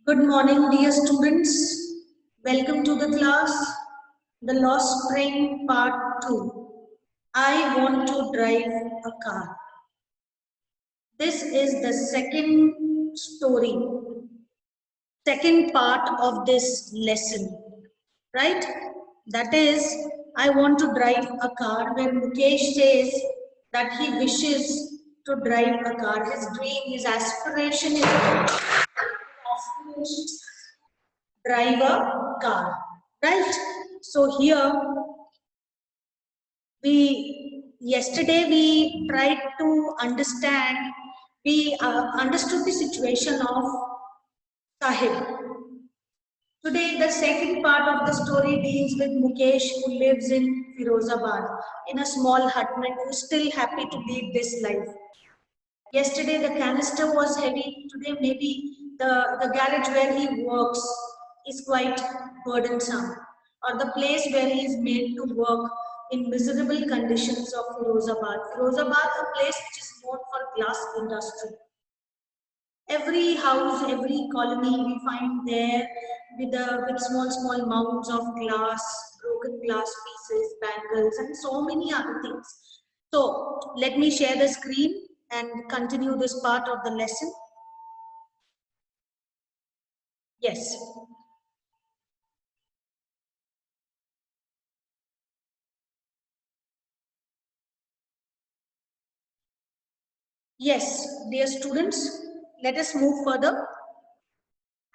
Good morning, dear students. Welcome to the class, The Lost Train Part 2. I want to drive a car. This is the second story, second part of this lesson, right? That is, I want to drive a car, where Mukesh says that he wishes to drive a car. His dream, his aspiration is drive a car, right? So here yesterday we tried to understand, we understood the situation of Sahib. Today the second part of the story deals with Mukesh, who lives in Firozabad in a small hutment, who is still happy to lead this life. Yesterday the canister was heavy. Today maybe the garage where he works is quite burdensome, or the place where he is made to work in miserable conditions of Firozabad. Firozabad, a place which is known for glass industry. Every house, every colony we find there with small mounds of glass, broken glass pieces, bangles, and so many other things. So let me share the screen and continue this part of the lesson. Yes. Yes, dear students, let us move further.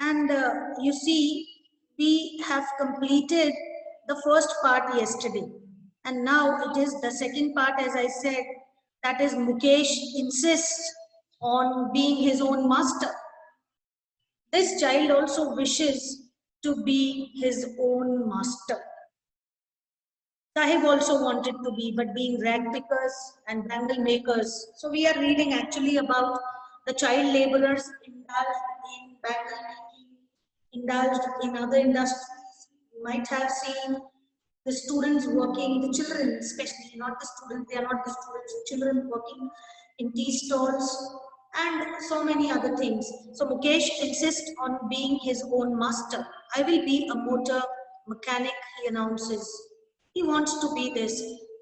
And you see, we have completed the first part yesterday. And now it is the second part, as I said, that is Mukesh insists on being his own master. This child also wishes to be his own master. Sahib also wanted to be, but being rag pickers and bangle makers. So we are reading actually about the child laborers indulged in bangle making, indulged in other industries. You might have seen the students working, the children especially, not the students, they are not the students, children working in tea stalls and so many other things. So Mukesh insists on being his own master. I will be a motor mechanic, he announces. He wants to be this.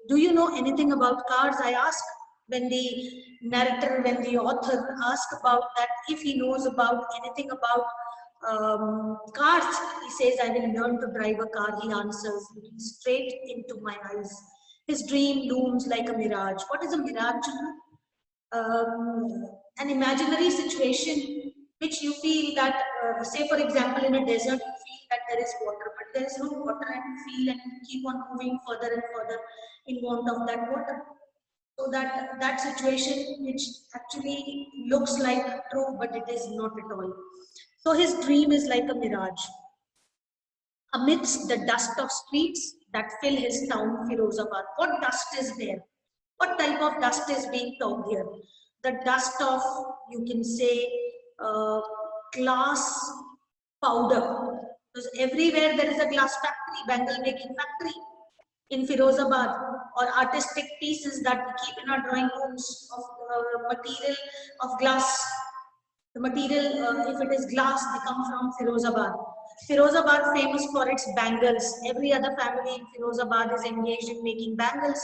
Do you know anything about cars? I ask when the narrator, when the author asks about that, if he knows about anything about cars. He says, I will learn to drive a car, he answers, looking straight into my eyes. His dream looms like a mirage. What is a mirage? An imaginary situation which you feel that, say for example, in a desert, you feel that there is water, but there is no water, and you feel and you keep on moving further and further in want of that water. So that situation which actually looks like true, but it is not at all. So his dream is like a mirage. Amidst the dust of streets that fill his town, Firozabad. What dust is there? What type of dust is being talked here? The dust of, you can say, glass powder. Because everywhere there is a glass factory, bangle making factory in Firozabad, or artistic pieces that we keep in our drawing rooms of material of glass. The material, if it is glass, they come from Firozabad. Firozabad famous for its bangles. Every other family in Firozabad is engaged in making bangles.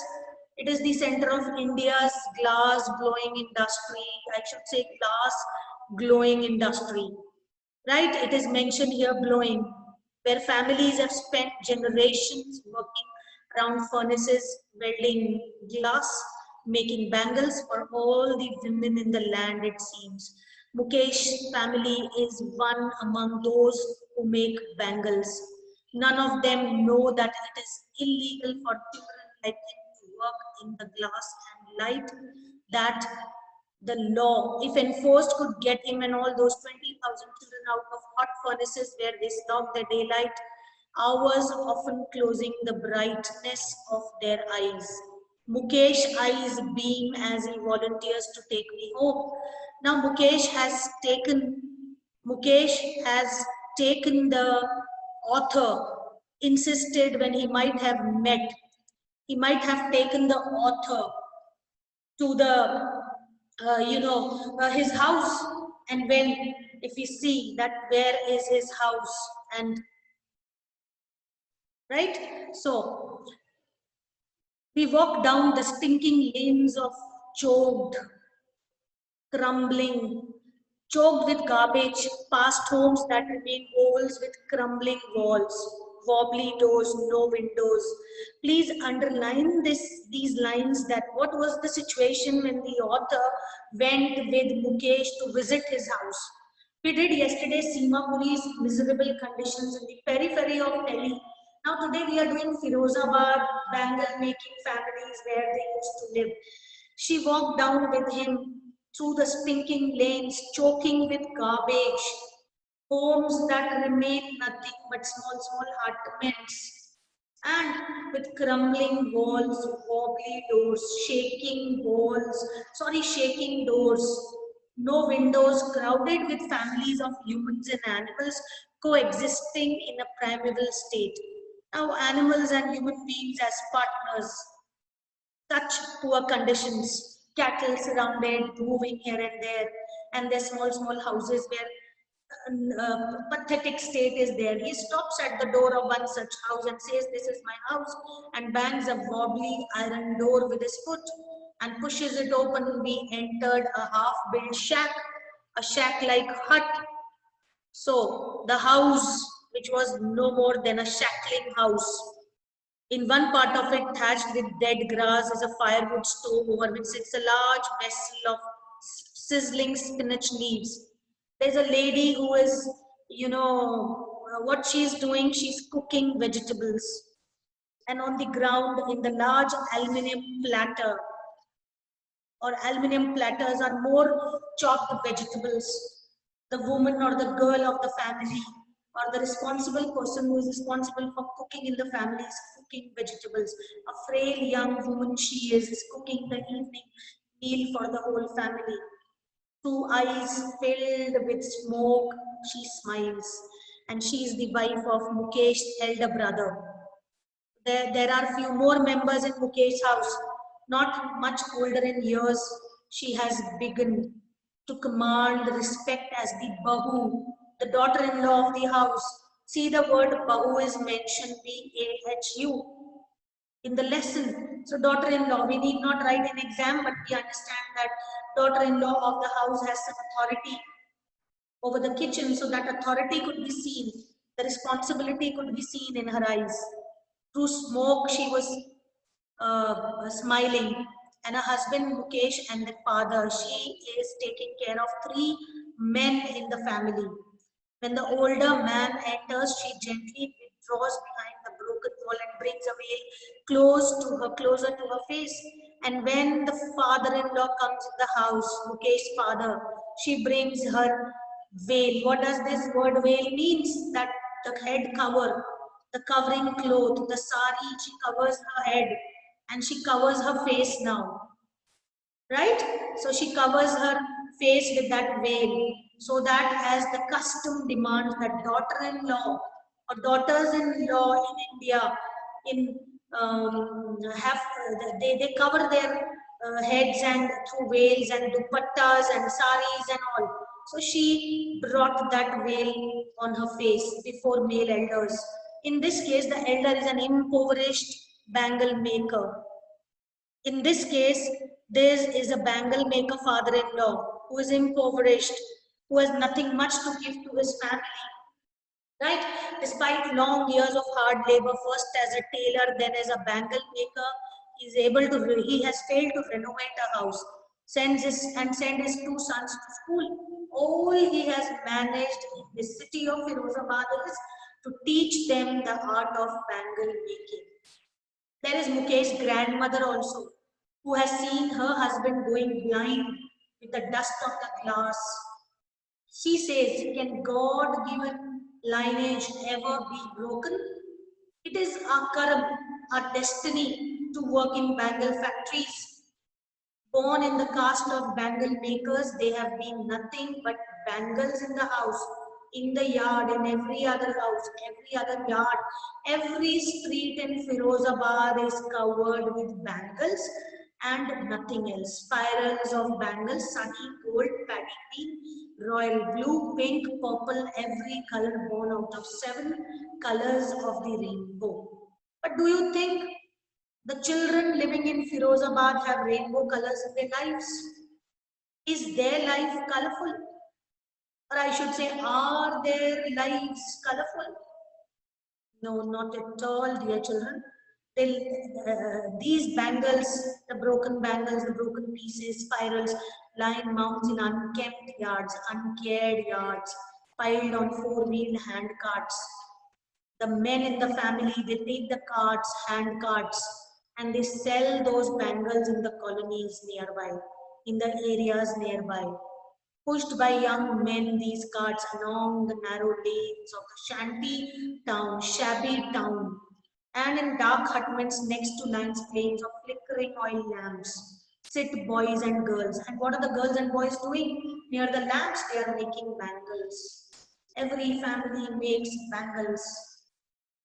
It is the center of India's glass blowing industry. I should say glass glowing industry. Right? It is mentioned here, blowing, where families have spent generations working around furnaces, welding glass, making bangles for all the women in the land, it seems. Mukesh's family is one among those who make bangles. None of them know that it is illegal for children like him to work in the glass and light, that the law, if enforced, could get him and all those 20,000 children out of hot furnaces where they slog their daylight hours, often closing the brightness of their eyes. Mukesh's eyes beam as he volunteers to take me home. Now Mukesh has taken the author, insisted when he might have met, he might have taken the author to the his house And when, if we see that where is his house, and right, so we walk down the stinking lanes of choked, crumbling, choked with garbage, past homes that remain ovals with crumbling walls, wobbly doors, no windows. Please underline these lines, that what was the situation when the author went with Mukesh to visit his house. We did yesterday Seema Puri's miserable conditions in the periphery of Delhi. Now today we are doing Firozabad, bangle making families where they used to live. She walked down with him through the stinking lanes, choking with garbage, homes that remain nothing but small apartments, and with crumbling walls, wobbly doors, shaking doors, no windows, crowded with families of humans and animals coexisting in a primeval state. Now, animals and human beings as partners, such poor conditions, cattle surrounded, moving here and there, and their small houses where pathetic state is there. He stops at the door of one such house and says, "This is my house," and bangs a wobbly iron door with his foot and pushes it open. We entered a half-built shack, a shack-like hut. So the house, which was no more than a shackling house, in one part of it, thatched with dead grass, is a firewood stove over which sits a large vessel of sizzling spinach leaves. There's a lady who is, what she's doing, she's cooking vegetables. And on the ground, in the large aluminum platter, or aluminum platters, are more chopped vegetables. The woman or the girl of the family, or the responsible person who is responsible for cooking in the family, is cooking vegetables. A frail young woman she is cooking the evening meal for the whole family. Two eyes filled with smoke, she smiles. And she is the wife of Mukesh's elder brother. There are few more members in Mukesh's house, not much older in years. She has begun to command respect as the Bahu, the daughter-in-law of the house. See, the word Bahu is mentioned, B-A-H-U, in the lesson. So daughter-in-law, we need not write an exam, but we understand that daughter-in-law of the house has some authority over the kitchen, so that authority could be seen, the responsibility could be seen in her eyes. Through smoke, she was smiling, and her husband Mukesh and the father, she is taking care of three men in the family. When the older man enters, she gently withdraws behind the broken wall and brings a veil closer to her face. And when the father-in-law comes in the house, Mukesh's father, she brings her veil. What does this word veil means? That the head cover, the covering cloth, the sari, she covers her head and she covers her face now. Right? So she covers her face with that veil, so that as the custom demands, that daughter-in-law or daughters-in-law in India have they cover their heads and through veils and dupattas and saris and all. So she brought that veil on her face before male elders. In this case, the elder is an impoverished bangle maker. In this case, there is a bangle maker father-in-law who is impoverished, who has nothing much to give to his family. Right? Despite long years of hard labor, first as a tailor, then as a bangle maker, he has failed to renovate a house, send his two sons to school. All he has managed in the city of Firozabad is to teach them the art of bangle making. There is Mukesh's grandmother also, who has seen her husband going blind with the dust of the glass. She says, "Can God-given lineage ever be broken? It is our karma, our destiny to work in bangle factories. Born in the caste of bangle makers, they have been nothing but bangles in the house, in the yard, in every other house, every other yard. Every street in Firozabad is covered with bangles. and nothing else. Spirals of bangles, sunny, gold, paddy green, royal blue, pink, purple, every color born out of 7 colors of the rainbow. But do you think the children living in Firozabad have rainbow colors in their lives? Is their life colorful? Or I should say, are their lives colorful? No, not at all, dear children. These bangles, the broken bangles, the broken pieces, spirals, lying mounds in unkempt yards, uncared yards, piled on four-wheeled hand carts. The men in the family, they take the carts, hand carts, and they sell those bangles in the colonies nearby, in the areas nearby. Pushed by young men, these carts along the narrow lanes of the shanty town, shabby town, and in dark hutments next to nice flames of flickering oil lamps sit boys and girls. And what are the girls and boys doing? Near the lamps, they are making bangles. Every family makes bangles.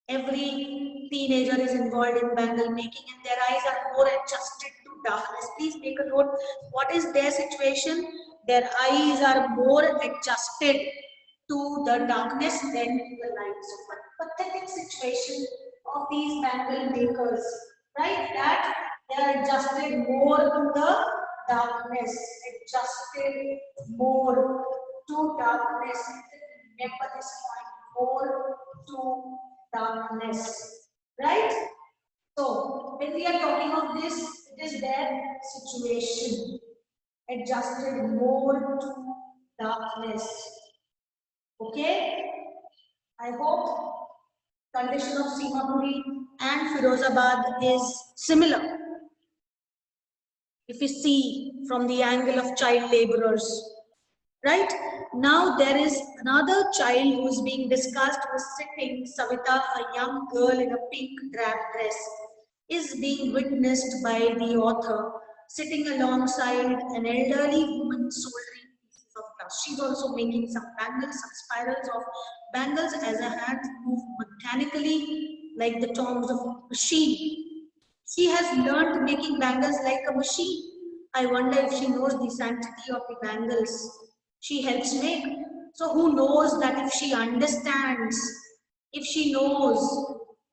Every teenager is involved in bangle making and their eyes are more adjusted to darkness. Please make a note. What is their situation? Their eyes are more adjusted to the darkness than to the light. So pathetic situation of these bangle makers, right? That they are adjusted more to the darkness, adjusted more to darkness. Remember this point, more to darkness, right? So when we are talking of this, it is their situation, adjusted more to darkness. Okay, I hope condition of Simapuri and Firozabad is similar. If you see from the angle of child laborers, right? Now there is another child who is being discussed, who is sitting, Savita, a young girl in a pink drab dress, is being witnessed by the author, sitting alongside an elderly woman soldering pieces of glass. She's also making some bangles, some spirals of bangles as her hands move mechanically like the tongs of a machine. She has learned making bangles like a machine. I wonder if she knows the sanctity of the bangles she helps make. So who knows that if she understands, if she knows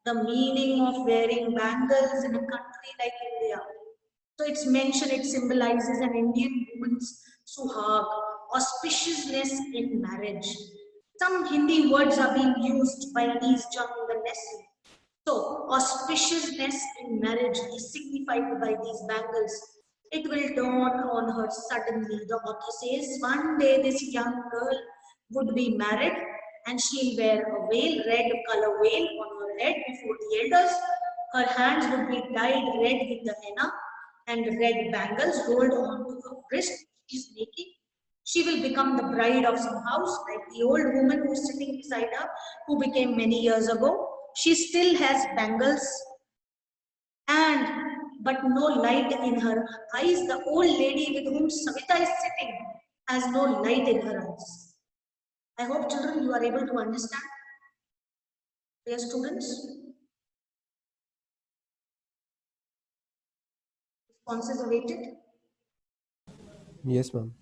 the meaning of wearing bangles in a country like India. So it's mentioned, it symbolizes an Indian woman's suhag, auspiciousness in marriage. Some Hindi words are being used by Anise Jung in the lesson. So, auspiciousness in marriage is signified by these bangles. It will dawn on her suddenly. The author says, one day this young girl would be married and she'll wear a veil, red color veil on her head before the elders. Her hands would be dyed red with the henna and red bangles rolled onto her wrist she's making. She will become the bride of some house, like the old woman who's sitting beside her, who became many years ago. She still has bangles and but no light in her eyes. The old lady with whom Savita is sitting has no light in her eyes. I hope, children, you are able to understand. Dear students, responses awaited. Yes, ma'am.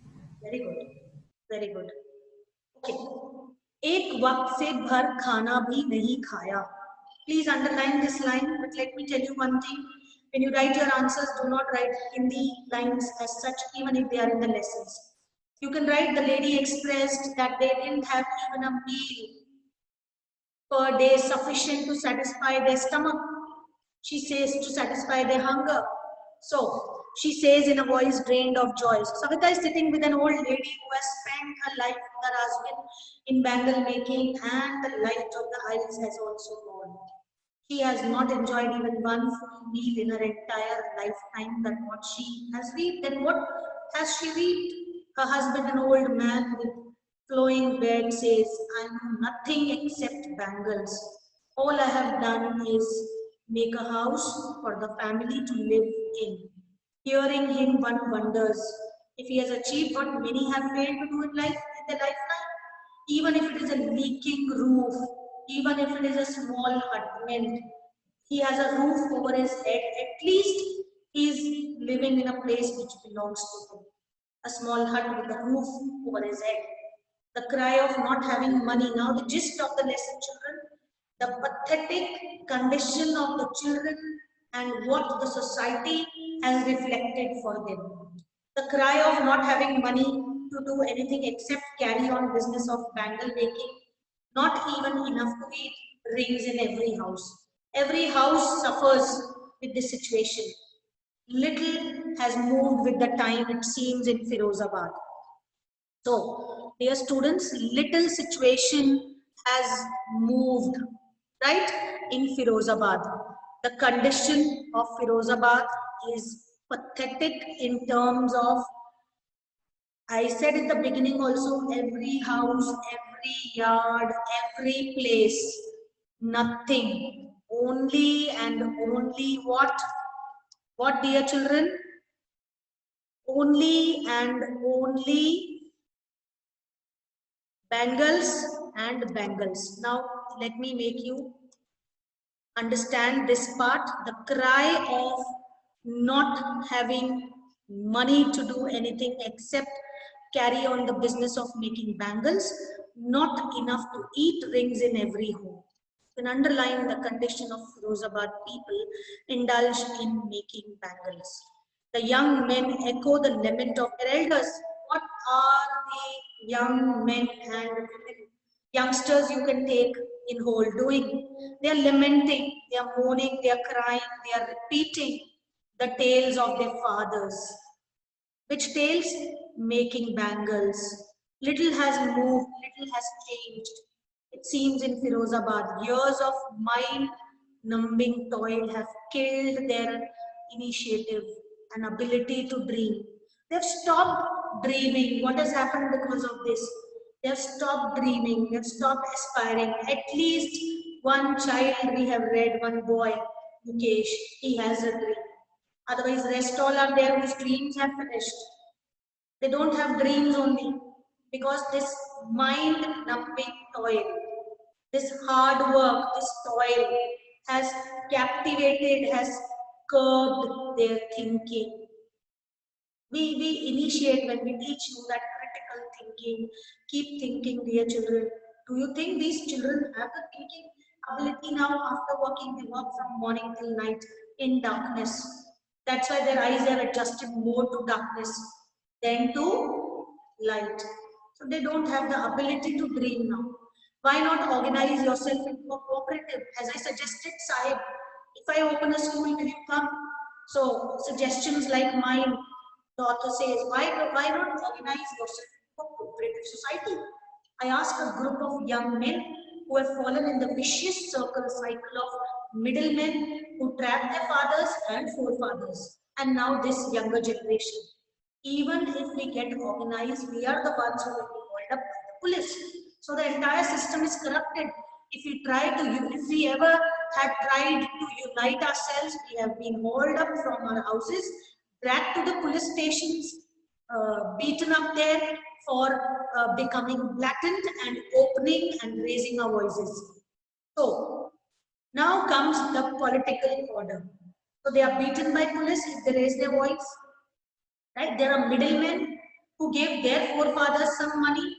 Very good. Very good. Okay. एक वक्त से भर खाना भी नहीं खाया. Please underline this line, but let me tell you one thing. When you write your answers, do not write Hindi lines as such, even if they are in the lessons. You can write the lady expressed that they didn't have even a meal per day sufficient to satisfy their stomach. She says to satisfy their hunger. So, she says in a voice drained of joy. So, Savita is sitting with an old lady who has spent her life with her husband in bangle making, and the light of the eyes has also gone. She has not enjoyed even one full meal in her entire lifetime. That what she has reaped. Then what has she reaped? Her husband, an old man with flowing beard, says, I know nothing except bangles. All I have done is make a house for the family to live in. Hearing him, one wonders if he has achieved what many have failed to do in life, in their lifetime. Even if it is a leaking roof, even if it is a small hutment, he has a roof over his head. At least He is living in a place which belongs to him. A small hut with a roof over his head. The cry of not having money. Now the gist of the lesson, children, the pathetic condition of the children and what the society has reflected for them. The cry of not having money to do anything except carry on business of bangle making, not even enough to eat, rings in every house. Every house suffers with this situation. Little has moved with the time, it seems, in Firozabad. So, dear students, little situation has moved, right, in Firozabad. The condition of Firozabad is pathetic in terms of, I said in the beginning also, every house, every yard, every place, nothing. Only and only what? What, dear children? Only and only bangles and bangles. Now, let me make you understand this part. The cry of not having money to do anything except carry on the business of making bangles, not enough to eat, rings in every home. And underlying the condition of Firozabad people indulge in making bangles. The young men echo the lament of their elders. What are the young men and women, youngsters you can take in whole doing? They are lamenting, they are mourning, they are crying, they are repeating the tales of their fathers. Which tales? Making bangles. Little has moved, little has changed. It seems in Firozabad, years of mind-numbing toil have killed their initiative and ability to dream. They've stopped dreaming. What has happened because of this? They've stopped dreaming. They've stopped aspiring. At least one child we have read, one boy, Mukesh, he has a dream. Otherwise, rest all are there whose dreams have finished. They don't have dreams only because this mind-numbing toil, this hard work, this toil has captivated, has curbed their thinking. We initiate when we teach you that critical thinking. Keep thinking, dear children. Do you think these children have the thinking ability now after working? They work from morning till night in darkness. That's why their eyes are adjusted more to darkness than to light. So they don't have the ability to dream now. Why not organize yourself into a cooperative? As I suggested, Sahib, if I open a school, will you come? So suggestions like mine, the author says, why not organize yourself into a cooperative society? I ask a group of young men who have fallen in the vicious cycle of middlemen who trapped their fathers and forefathers, and now this younger generation. Even if we get organized, we are the ones who will be called up by the police. So the entire system is corrupted. If we ever had tried to unite ourselves, we have been hauled up from our houses, dragged to the police stations, beaten up there for becoming blatant and opening and raising our voices. So now comes the political order. So they are beaten by police if they raise their voice. Right? There are middlemen who gave their forefathers some money,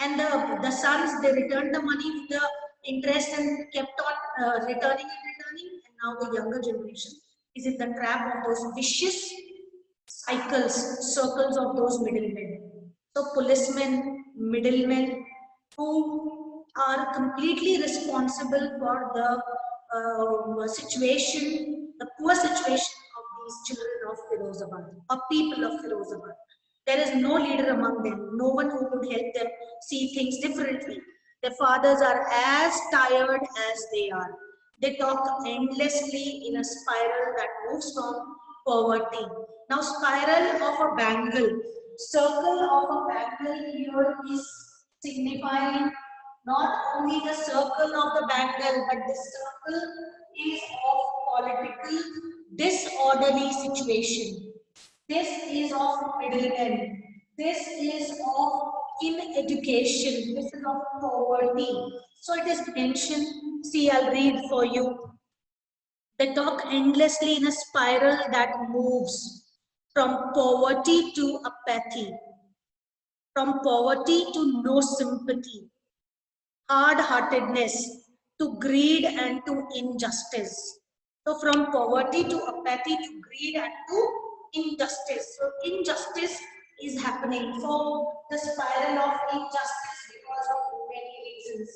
and the sons, they returned the money with the interest and kept on returning and returning. And now the younger generation is in the trap of those vicious circles of those middlemen. So policemen, middlemen, who are completely responsible for the situation, the poor situation of these children of Firozabad, or people of Firozabad. There is no leader among them, no one who could help them see things differently. Their fathers are as tired as they are. They talk endlessly in a spiral that moves from poverty. Now, spiral of a bangle, circle of a bangle here is signifying not only the circle of the bangle, but the circle is of political disorderly situation. This is of middlemen. This is of ineducation. This is of poverty. So it is mentioned. See, I'll read for you. They talk endlessly in a spiral that moves from poverty to apathy, from poverty to no sympathy, hard-heartedness to greed and to injustice. So from poverty to apathy to greed and to injustice. So injustice is happening. So the spiral of injustice because of many reasons.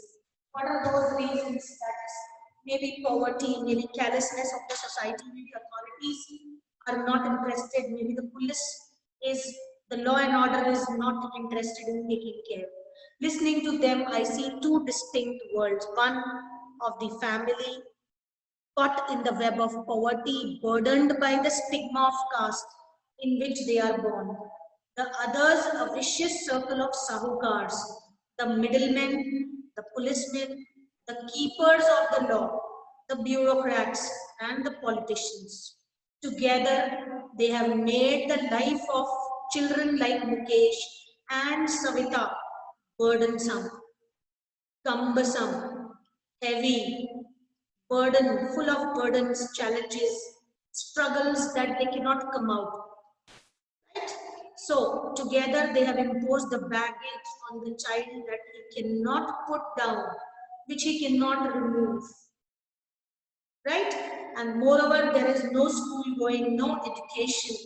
What are those reasons? That is maybe poverty, maybe carelessness of the society, maybe authorities are not interested, maybe the police is, the law and order is not interested in taking care. Listening to them, I see two distinct worlds. One of the family caught in the web of poverty, burdened by the stigma of caste in which they are born. The others, a vicious circle of sahukars, the middlemen, the policemen, the keepers of the law, the bureaucrats, and the politicians. Together, they have made the life of children like Mukesh and Savita burdensome, cumbersome, heavy, full of burdens, challenges, struggles that they cannot come out. Right? So together they have imposed the baggage on the child that he cannot put down, which he cannot remove. Right? And moreover, there is no school going, no education.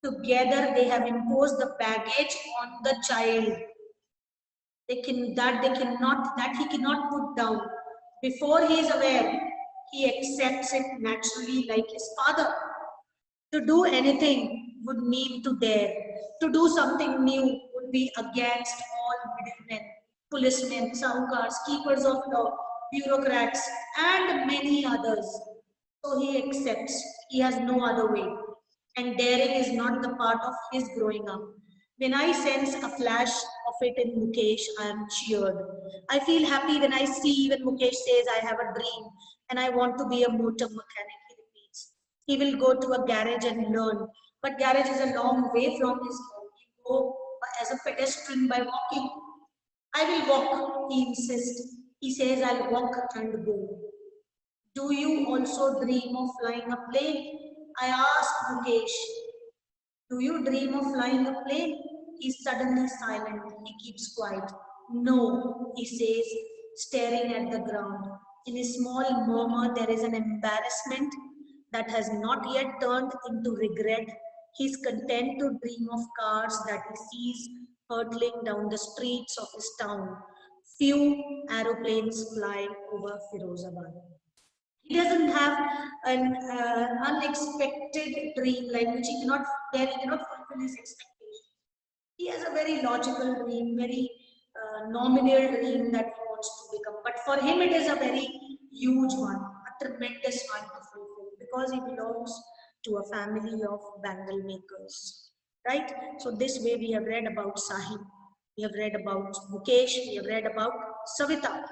Together they have imposed the baggage on the child. They cannot, that he cannot put down. Before he is aware, he accepts it naturally like his father. To do anything would mean to dare. To do something new would be against all middlemen, policemen, sahukars, keepers of law, bureaucrats, and many others. So he accepts. He has no other way. And daring is not the part of his growing up. When I sense a flash of it in Mukesh, I am cheered. I feel happy when I see when Mukesh says, I have a dream and I want to be a motor mechanic, he repeats. He will go to a garage and learn. But garage is a long way from his home. He go as a pedestrian by walking. I will walk, he insists. He says, I'll walk and go. Do you also dream of flying a plane? I asked Mukesh. Do you dream of flying a plane? He's suddenly silent. He keeps quiet. No, he says, staring at the ground. In his small murmur, there is an embarrassment that has not yet turned into regret. He's content to dream of cars that he sees hurtling down the streets of his town. Few aeroplanes fly over Firozabad. He doesn't have an unexpected dream like which he cannot, where he cannot fulfill his expectation. He has a very logical dream, very nominal dream that he wants to become. But for him, it is a very huge one, a tremendous one to fulfill because he belongs to a family of bangle makers. Right? So this way we have read about Sahib, we have read about Mukesh, we have read about Savita.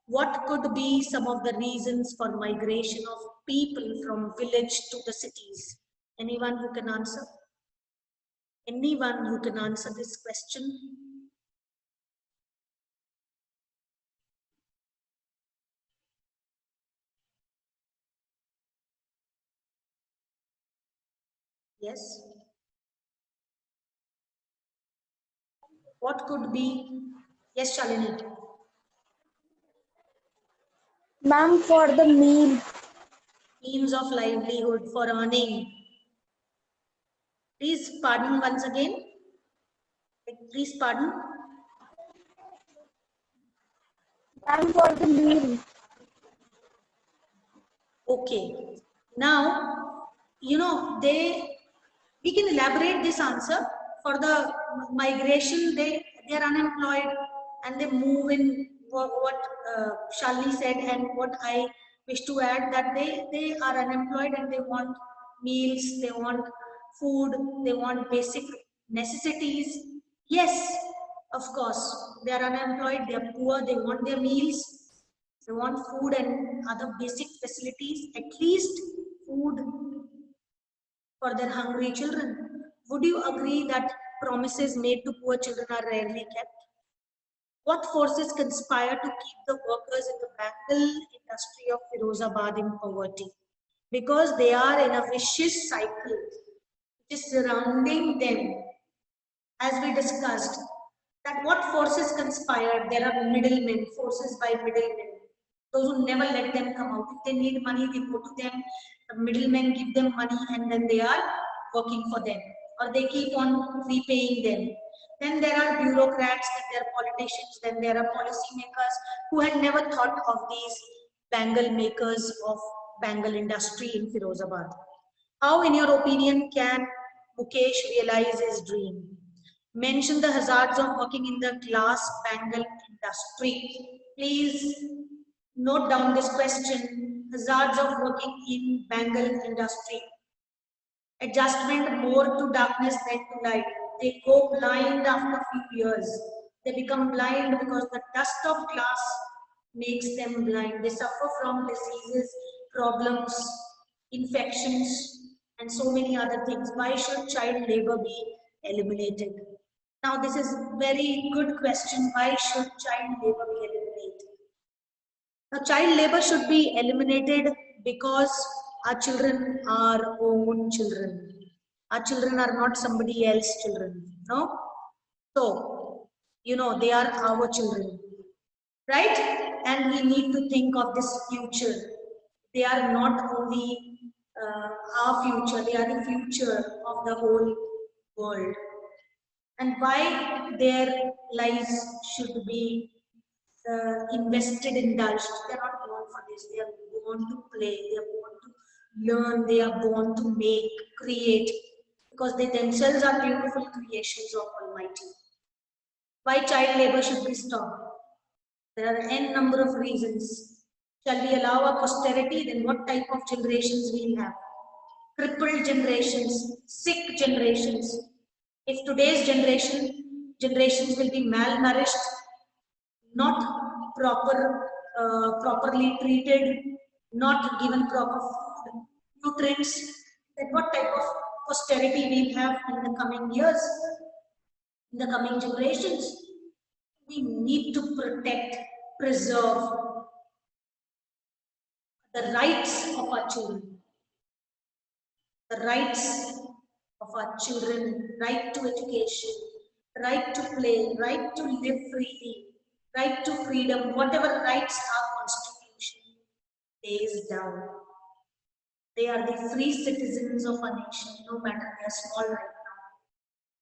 What could be some of the reasons for migration of people from village to the cities? Anyone who can answer? Anyone who can answer this question? Yes. What could be? Yes, Shalini. Ma'am, for the meal. Means of livelihood for earning. Please pardon once again. Please pardon. Ma'am, for the meal. Okay. Now, we can elaborate this answer. For the migration, they are unemployed and they move in what Shalini said, and what I wish to add, that they are unemployed and they want meals, they want food, they want basic necessities. Yes, of course, they are unemployed, they are poor, they want their meals, they want food and other basic facilities, at least food for their hungry children. Would you agree that promises made to poor children are rarely kept? What forces conspire to keep the workers in the bangle industry of Firozabad in poverty? because they are in a vicious cycle which is surrounding them. As we discussed, that what forces conspire, there are middlemen, forces by middlemen, those who never let them come out. If they need money, they go to them, the middlemen give them money, and then they are working for them, or they keep on repaying them. Then there are bureaucrats, then there are politicians, then there are policymakers who had never thought of these bangle makers of bangle industry in Firozabad. How, in your opinion, can Mukesh realize his dream? Mention the hazards of working in the glass bangle industry. Please note down this question. Hazards of working in bangle industry. Adjustment more to darkness than to light. They go blind after a few years. They become blind because the dust of glass makes them blind. They suffer from diseases, problems, infections, and so many other things. Why should child labor be eliminated? Now, this is very good question. Why should child labor be eliminated? Now, child labor should be eliminated because our children are our own children. Our children are not somebody else's children. No? So, they are our children. Right? And we need to think of this future. They are not only our future, they are the future of the whole world. And why their lives should be invested, indulged. They are not born for this. They are born to play. They are born to learn. They are born to make, create, because they themselves are beautiful creations of Almighty. Why child labor should be stopped? There are n number of reasons. Shall we allow our posterity? Then what type of generations we'll have? Crippled generations, sick generations. If today's generations will be malnourished, not properly treated, not given proper food, nutrients, then what type of posterity we'll have in the coming years, in the coming generations? We need to protect, preserve the rights of our children. The rights of our children, right to education, right to play, right to live freely, right to freedom, whatever rights our constitution lays down. They are the free citizens of our nation, no matter they are small right now.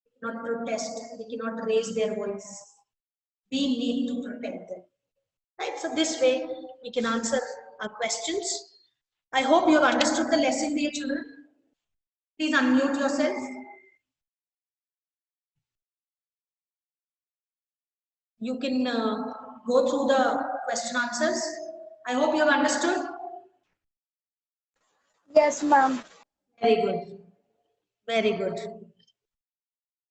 They cannot protest, they cannot raise their voice. We need to protect them. Right? So this way we can answer our questions. I hope you have understood the lesson, dear children. Please unmute yourself. You can go through the question answers. I hope you have understood. Yes, ma'am. Very good. Very good.